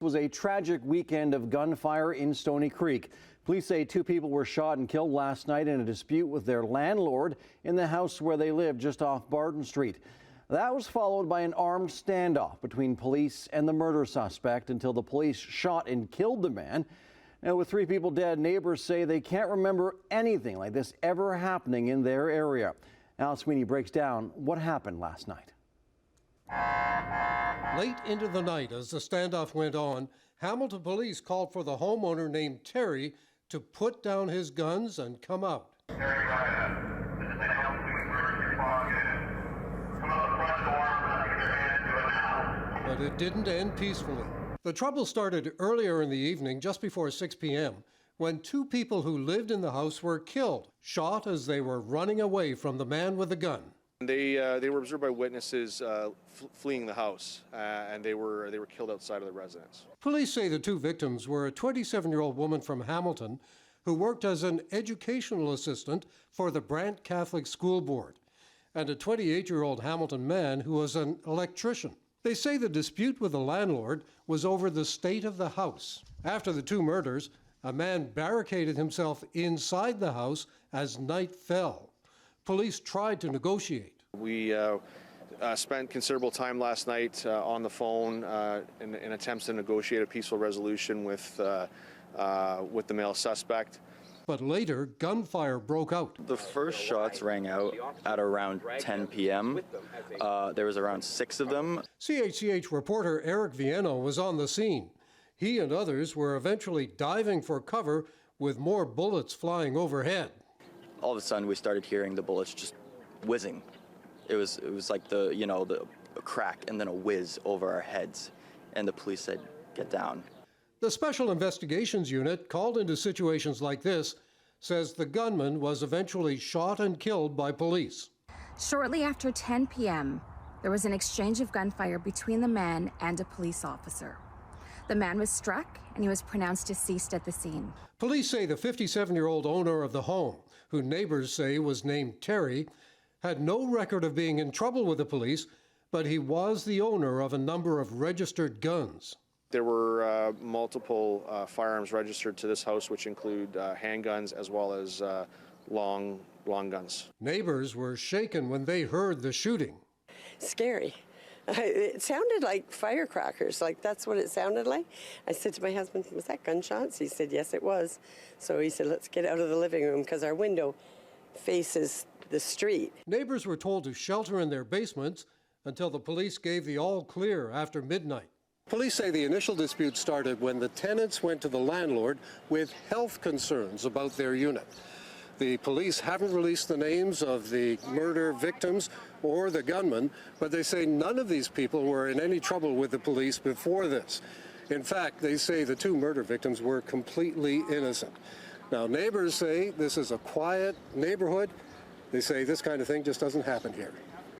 It was a tragic weekend of gunfire in Stoney Creek. Police say 2 people were shot and killed last night in a dispute with their landlord in the house where they live just off Barton Street. That was followed by an armed standoff between police and the murder suspect until the police shot and killed the man. Now, with 3 people dead, neighbors say they can't remember anything like this ever happening in their area. Al Sweeney breaks down what happened last night. Late into the night, as the standoff went on, Hamilton police called for the homeowner named Terry to put down his guns and come out. Terry, go ahead. This is the Hamilton Emergency Response Unit. Come out the front door and get your hands to it now. But it didn't end peacefully. The trouble started earlier in the evening, just before 6 p.m., when 2 people who lived in the house were killed, shot as they were running away from the man with the gun. They were observed by witnesses fleeing the house, and they were killed outside of the residence. Police say the 2 victims were a 27-year-old woman from Hamilton who worked as an educational assistant for the Brant Catholic School Board, and a 28-year-old Hamilton man who was an electrician. They say the dispute with the landlord was over the state of the house. After the 2 murders, a man barricaded himself inside the house as night fell. Police tried to negotiate. We spent considerable time last night on the phone in attempts to negotiate a peaceful resolution with the male suspect. But later, gunfire broke out. The first shots rang out at around 10 p.m. There was around 6 of them. CHCH reporter Eric Vieno was on the scene. He and others were eventually diving for cover with more bullets flying overhead. All of a sudden, we started hearing the bullets just whizzing. It was like the crack and then a whiz over our heads. And the police said, "Get down." The Special Investigations Unit, called into situations like this, says the gunman was eventually shot and killed by police. Shortly after 10 p.m., there was an exchange of gunfire between the man and a police officer. The man was struck and he was pronounced deceased at the scene. Police say the 57-year-old owner of the home, who neighbors say was named Terry, had no record of being in trouble with the police, but he was the owner of a number of registered guns. There were multiple firearms registered to this house, which include handguns as well as long guns. Neighbors were shaken when they heard the shooting. Scary. It sounded like firecrackers, like that's what it sounded like. I said to my husband, "Was that gunshots?" He said, "Yes, it was." So he said, "Let's get out of the living room," because our window faces the street. Neighbors were told to shelter in their basements until the police gave the all clear after midnight. Police say the initial dispute started when the tenants went to the landlord with health concerns about their unit. The police haven't released the names of the murder victims or the gunman, but they say none of these people were in any trouble with the police before this. In fact, they say the 2 murder victims were completely innocent. Now, neighbors say this is a quiet neighborhood. They say this kind of thing just doesn't happen here.